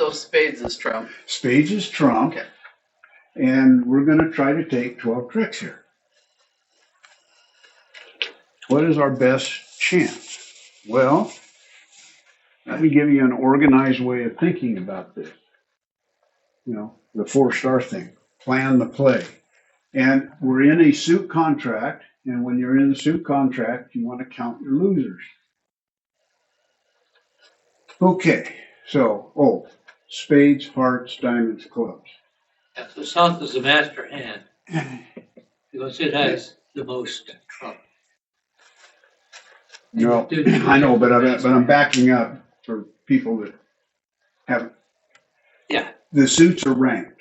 So spades is trump. Spades is trump. Okay. And we're going to try to take 12 tricks here. What is our best chance? Well, let me give you an organized way of thinking about this. You know, the 4-star thing. Plan the play. And we're in a suit contract. And when you're in a suit contract, you want to count your losers. Okay. So, spades, hearts, diamonds, clubs. Yeah, so south is the master hand because it has the most trump. No, I know, but I'm backing up for people that haven't. Yeah. The suits are ranked,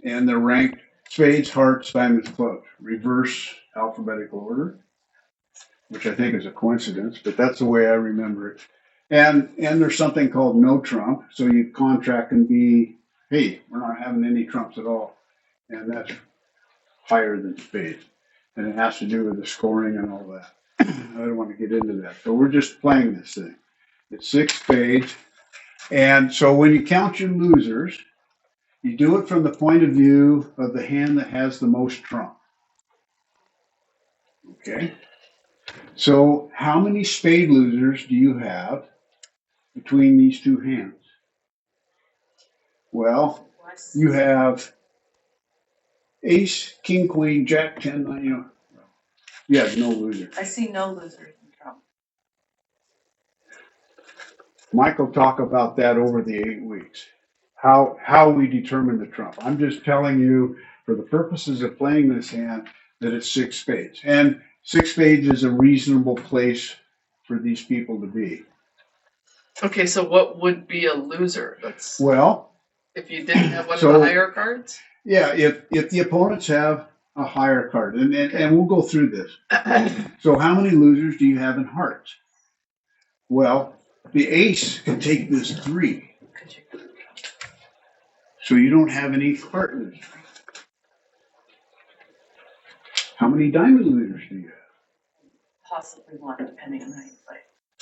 and they're ranked spades, hearts, diamonds, clubs, reverse alphabetical order, which I think is a coincidence, but that's the way I remember it. And there's something called no trump, so you contract and be, hey, we're not having any trumps at all, and that's higher than spades, and it has to do with the scoring and all that. I don't want to get into that. So we're just playing this thing. It's 6 spades. And so when you count your losers, you do it from the point of view of the hand that has the most trump. Okay? So how many spade losers do you have between these two hands? Well, you have ace, king, queen, jack, 10, 9, you know. You have no loser. I see no losers in trump. Mike will talk about that over the 8 weeks. How we determine the trump. I'm just telling you, for the purposes of playing this hand, that it's 6 spades. And 6 spades is a reasonable place for these people to be. Okay, so what would be a loser? That's Well, if you didn't have one so- of the higher cards? yeah, if the opponents have a higher card, and we'll go through this. So how many losers do you have in hearts? Well, the ace can take this 3. So you don't have any heart losers. How many diamond losers do you have? Possibly one, depending on how you play.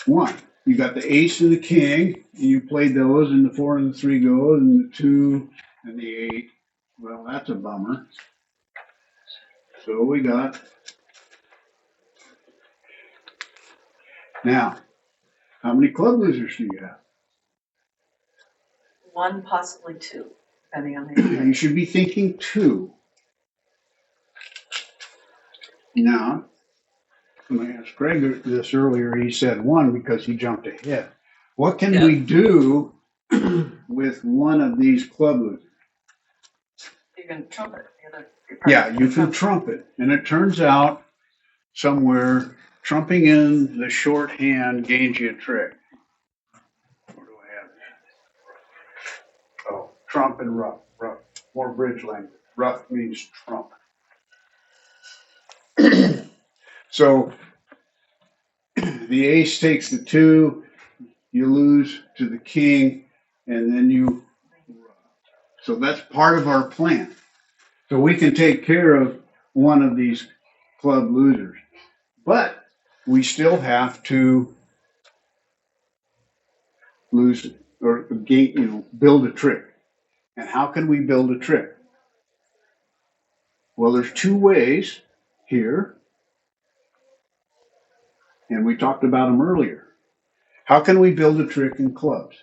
1. You got the ace and the king, and you played those, and the 4 and the 3 go, and the 2 and the 8. Well, that's a bummer. So we got. Now, how many club losers do you have? 1, possibly 2, depending on how you play. You should be thinking 2. Now, when I asked Greg this earlier, he said 1 because he jumped ahead. What can we do with one of these club losers? You're going to trump it. Yeah, you can trump it. And it turns out somewhere trumping in the short hand gains you a trick. Where do I have that? Oh, trump and rough. More bridge language. Rough means trump. So the ace takes the 2, you lose to the king, and then you. So that's part of our plan. So we can take care of one of these club losers, but we still have to lose or gain, build a trick. And how can we build a trick? Well, there's 2 ways here, and we talked about them earlier. How can we build a trick in clubs?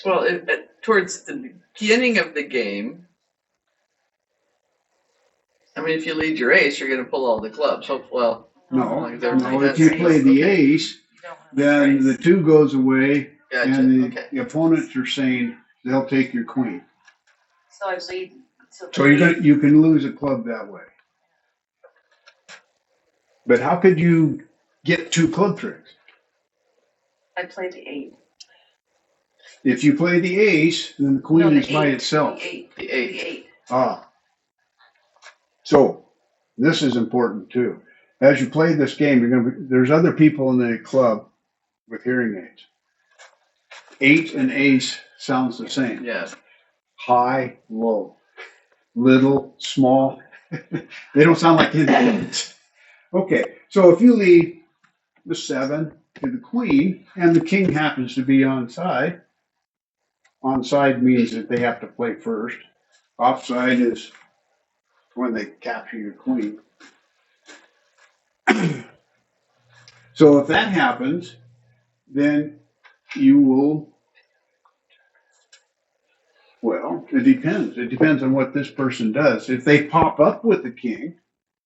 Well, towards the beginning of the game, I mean, if you lead your ace, you're going to pull all the clubs. Well, No, everything if you play the ace, You don't want to then the raise. 2 goes away, gotcha. and Okay. the opponents are saying they'll take your queen. So I lead. So you can lose a club that way. But how could you get 2 club tricks? I play the 8. If you play the ace, then the queen No, the is by 8, itself. The 8. The The 8. 8. Ah. So this is important too. As you play this game, there's other people in the club with hearing aids. 8 and ace sounds the same. Yeah. High, low, little, small. They don't sound like instruments. Okay, so if you lead the 7 to the queen and the king happens to be onside means that they have to play first. Offside is when they capture your queen. So if that happens, then you will, well, it depends. It depends on what this person does. If they pop up with the king,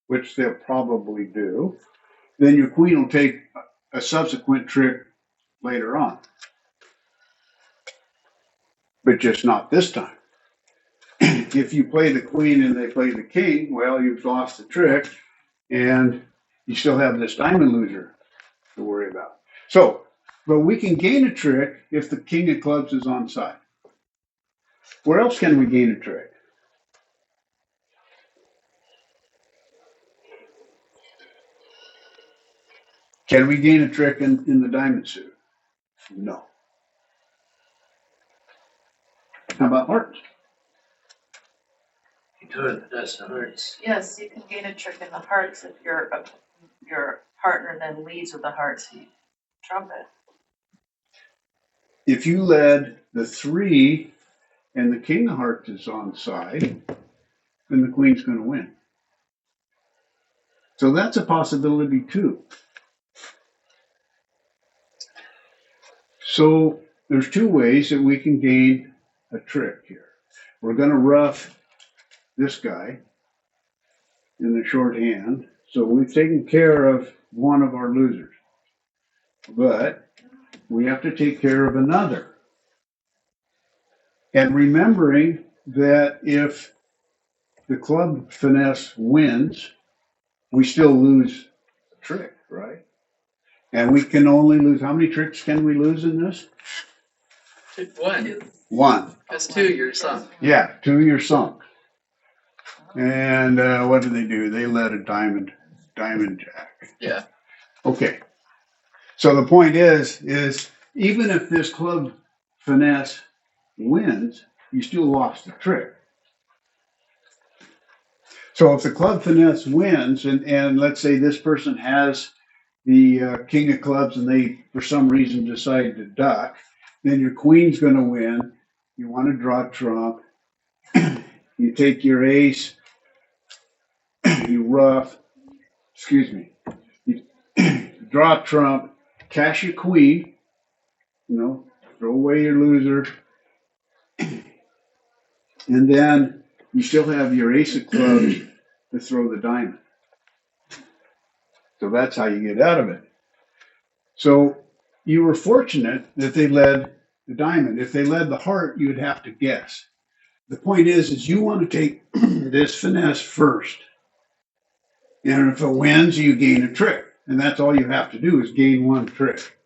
which they'll probably do, then your queen will take a subsequent trick later on, but just not this time. If you play the queen and they play the king, well, you've lost the trick and you still have this diamond loser to worry about. So, but we can gain a trick if the king of clubs is on side. Where else can we gain a trick? Can we gain a trick in the diamond suit? No. How about hearts? You do it, that's the hurts. Yes, you can gain a trick in the hearts if your partner then leads with the hearts. You trump it. If you led the 3 and the king of hearts is on side, then the queen's going to win. So that's a possibility too. So there's 2 ways that we can gain a trick here. We're going to rough this guy in the shorthand. So we've taken care of one of our losers. But we have to take care of another. And remembering that if the club finesse wins, we still lose a trick, right? And we can only lose, how many tricks can we lose in this? 1. 1. Because 2 you're sunk. Yeah, 2 you're sunk. And what do? They let a diamond jack. Yeah. Okay. So the point is even if this club finesse wins, you still lost the trick. So if the club finesse wins, and let's say this person has the king of clubs and they, for some reason, decide to duck, then your queen's going to win. You want to draw trump. You take your ace. You rough. Excuse me. You draw trump. Cash your queen. Throw away your loser. And then you still have your ace of clubs to throw the diamond. So that's how you get out of it. So you were fortunate that they led the diamond. If they led the heart, you'd have to guess. The point is you want to take this finesse first. And if it wins, you gain a trick. And that's all you have to do is gain 1 trick.